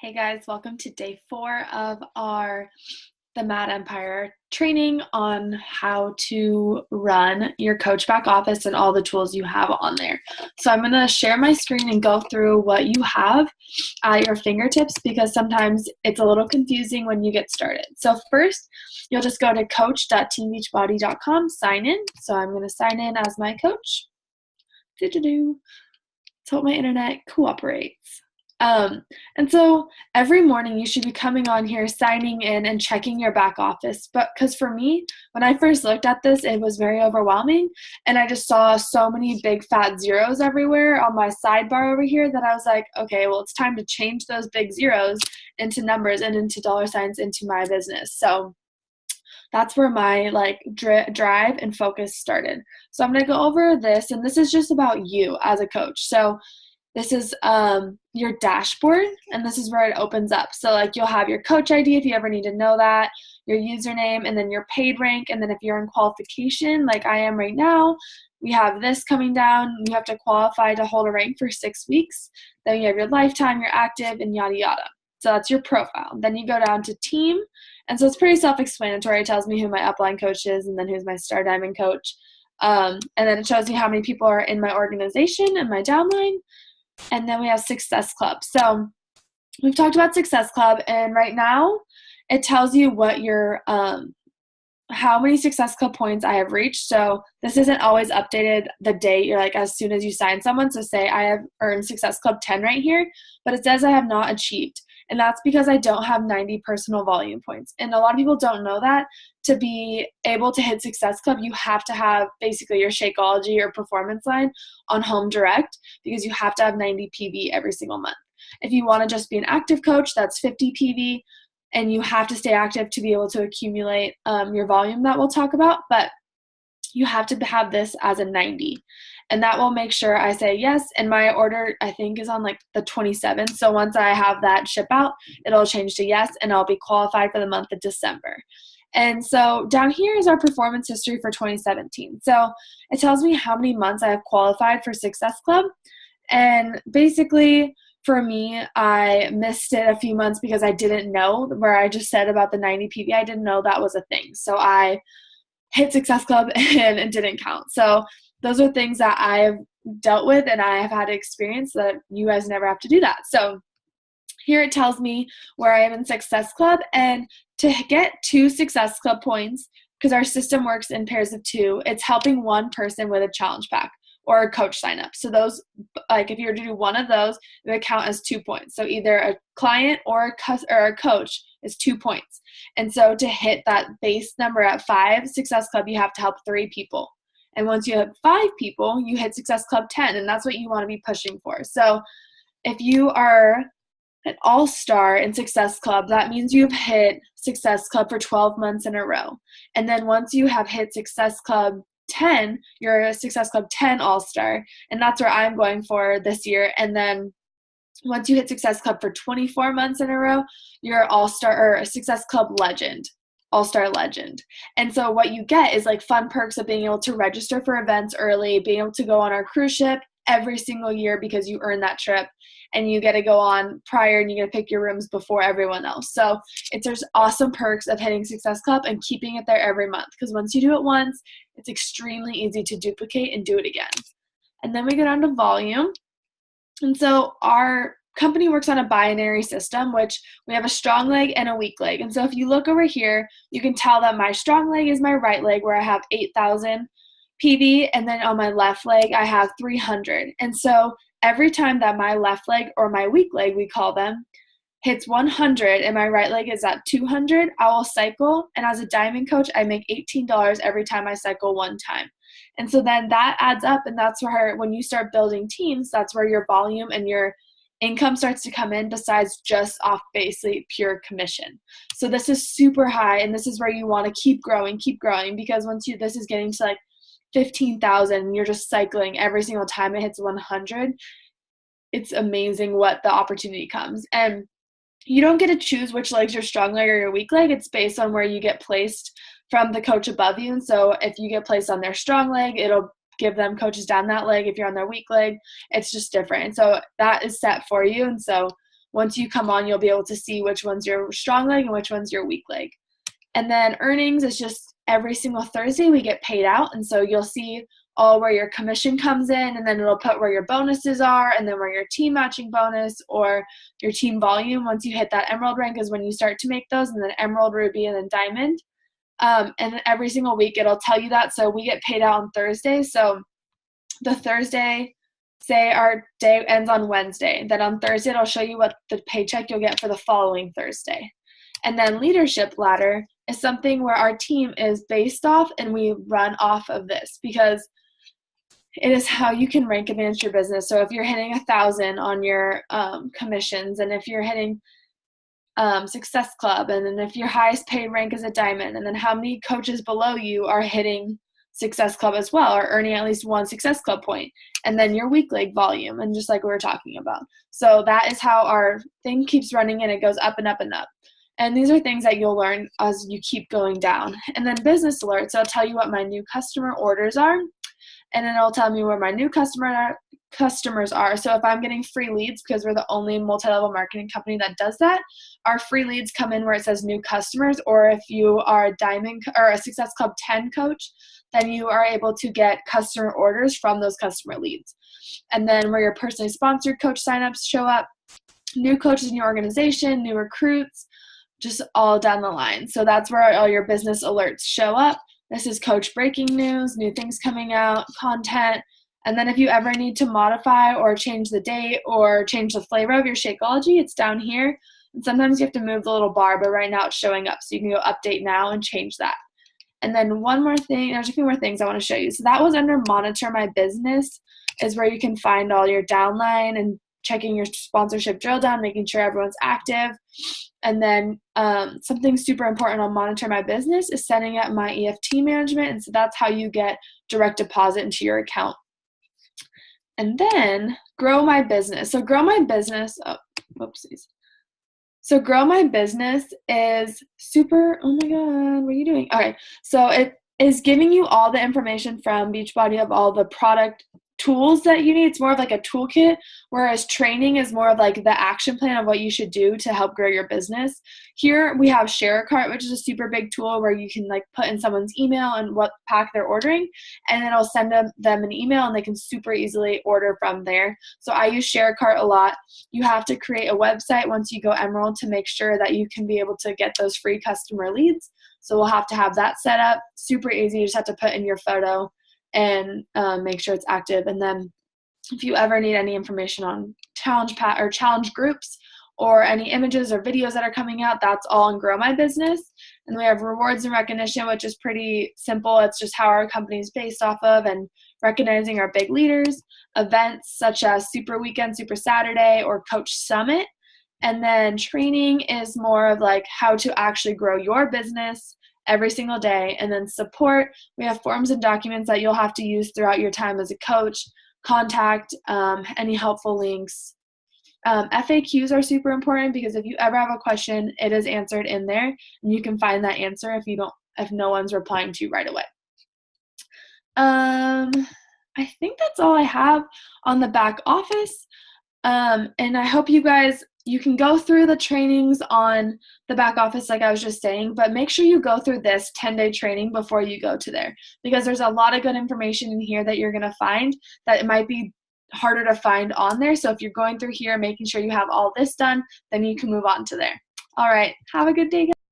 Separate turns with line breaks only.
Hey guys, welcome to day 4 of our The Mad Empire training on how to run your Coach back office and all the tools you have on there. So I'm going to share my screen and go through what you have at your fingertips because sometimes it's a little confusing when you get started. So first, you'll just go to coach.teambeachbody.com, sign in. So I'm going to sign in as my coach. Let's hope my internet cooperates. And so every morning you should be coming on here, signing in and checking your back office. But because for me, when I first looked at this, it was very overwhelming. And I just saw so many big fat zeros everywhere on my sidebar over here that I was like, okay, well, it's time to change those big zeros into numbers and into dollar signs into my business. So that's where my drive and focus started. So I'm going to go over this, and this is just about you as a coach. So this is your dashboard, and this is where it opens up. So you'll have your coach ID if you ever need to know that, your username, and then your paid rank. And then if you're in qualification, like I am right now, we have this coming down. You have to qualify to hold a rank for 6 weeks. Then you have your lifetime, your active, and yada yada. So that's your profile. Then you go down to team. And so it's pretty self-explanatory. It tells me who my upline coach is and then who's my Star Diamond coach. And then it shows you how many people are in my organization and my downline. And then we have Success Club. So we've talked about Success Club, and right now it tells you what your how many Success Club points I have reached. So this isn't always updated the date. You're as soon as you sign someone. So say I have earned Success Club 10 right here, but it says I have not achieved. And that's because I don't have 90 personal volume points. And a lot of people don't know that. To be able to hit Success Club, you have to have basically your Shakeology or performance line on home direct because you have to have 90 PV every single month. If you want to just be an active coach, that's 50 PV, and you have to stay active to be able to accumulate your volume that we'll talk about. But you have to have this as a 90. And that will make sure I say yes. And my order, I think, is on the 27th. So once I have that ship out, it'll change to yes, and I'll be qualified for the month of December. And so down here is our performance history for 2017. So it tells me how many months I have qualified for Success Club. And basically, for me, I missed it a few months because I didn't know, where I just said about the 90 PV, I didn't know that was a thing. So I hit Success Club and it didn't count. So those are things that I have dealt with and I have had experience that you guys never have to do that. So here it tells me where I am in Success Club, and to get 2 Success Club points, because our system works in pairs of 2, it's helping one person with a challenge pack or a coach sign up. So those, if you were to do one of those, it would count as 2 points. So either a client or a coach is 2 points. And so to hit that base number at 5 Success Club, you have to help 3 people. And once you have 5 people, you hit Success Club 10, and that's what you want to be pushing for. So if you are an all-star in Success Club, that means you've hit Success Club for 12 months in a row. And then once you have hit Success Club 10, you're a Success Club 10 all-star, and that's where I'm going for this year. And then once you hit Success Club for 24 months in a row, you're all-star or a Success Club legend, all-star legend. And so what you get is fun perks of being able to register for events early, being able to go on our cruise ship every single year because you earn that trip, and you get to go on prior and you get to pick your rooms before everyone else. So there's awesome perks of hitting Success Club and keeping it there every month, because once you do it once, it's extremely easy to duplicate and do it again. And then we go down to volume. And so our company works on a binary system, which we have a strong leg and a weak leg. And so if you look over here, you can tell that my strong leg is my right leg, where I have 8,000 PV, and then on my left leg, I have 300. And so every time that my left leg, or my weak leg, we call them, hits 100 and my right leg is at 200, I will cycle. And as a diamond coach, I make $18 every time I cycle one time. And so then that adds up, and that's where, when you start building teams, that's where your volume and your income starts to come in, besides just off basically pure commission. So this is super high, and this is where you want to keep growing, because once this is getting to 15,000 and you're just cycling every single time it hits 100, it's amazing what the opportunity comes. And you don't get to choose which leg's your strong leg or your weak leg. It's based on where you get placed from the coach above you. And so if you get placed on their strong leg, it'll give them coaches down that leg. If you're on their weak leg, it's just different. And so that is set for you. And so once you come on, you'll be able to see which one's your strong leg and which one's your weak leg. And then earnings is just every single Thursday we get paid out. And so you'll see all where your commission comes in, and then it'll put where your bonuses are, and then where your team matching bonus or your team volume, once you hit that emerald rank, is when you start to make those, and then emerald, ruby, and then diamond. And then every single week it'll tell you that. So we get paid out on Thursday. So the Thursday, say our day ends on Wednesday, then on Thursday it'll show you what the paycheck you'll get for the following Thursday. And then leadership ladder is something where our team is based off, and we run off of this because it is how you can rank advance your business. So if you're hitting 1,000 on your commissions, and if you're hitting Success Club, and then if your highest paid rank is a diamond, and then how many coaches below you are hitting Success Club as well, or earning at least one Success Club point, and then your weak leg volume, and just like we were talking about. So that is how our thing keeps running, and it goes up and up and up. And these are things that you'll learn as you keep going down. And then business alerts, I'll tell you what my new customer orders are, and then it'll tell me where my new customers are. So if I'm getting free leads, because we're the only multi-level marketing company that does that, our free leads come in where it says new customers. Or if you are a diamond or a Success Club 10 coach, then you are able to get customer orders from those customer leads. And then where your personally sponsored coach signups show up, new coaches in your organization, new recruits, just all down the line. So that's where all your business alerts show up. This is coach breaking news, new things coming out, content. And then if you ever need to modify or change the date or change the flavor of your Shakeology, it's down here. And sometimes you have to move the little bar, but right now it's showing up. So you can go update now and change that. And then one more thing, there's a few more things I want to show you. So that was under Monitor My Business, is where you can find all your downline and checking your sponsorship drill down, making sure everyone's active. And then something super important on Monitor My Business is setting up my EFT management. And so that's how you get direct deposit into your account. And then Grow My Business. So Grow My Business, So Grow My Business is super, oh my God, what are you doing? Okay, so it is giving you all the information from Beachbody of all the product tools that you need. It's more of like a toolkit, whereas training is more of like the action plan of what you should do to help grow your business. Here we have Share a Cart, which is a super big tool where you can like put in someone's email and what pack they're ordering, and it'll send them an email and they can super easily order from there. So I use Share a Cart a lot. You have to create a website once you go Emerald to make sure that you can be able to get those free customer leads. So we'll have to have that set up. Super easy. You just have to put in your photo and make sure it's active. And then if you ever need any information on challenge groups or any images or videos that are coming out, that's all in Grow My Business. And we have rewards and recognition, which is pretty simple. It's just how our company is based off of and recognizing our big leaders. Events such as Super Weekend, Super Saturday, or Coach Summit. And then training is more of like how to actually grow your business every single day. And then support, we have forms and documents that you'll have to use throughout your time as a coach, contact, any helpful links. FAQs are super important because if you ever have a question, it is answered in there, and you can find that answer if no one's replying to you right away. I think that's all I have on the back office. And I hope you can go through the trainings on the back office like I was just saying, but make sure you go through this 10-day training before you go to there, because there's a lot of good information in here that you're going to find that it might be harder to find on there. So if you're going through here, making sure you have all this done, then you can move on to there. All right. Have a good day, guys.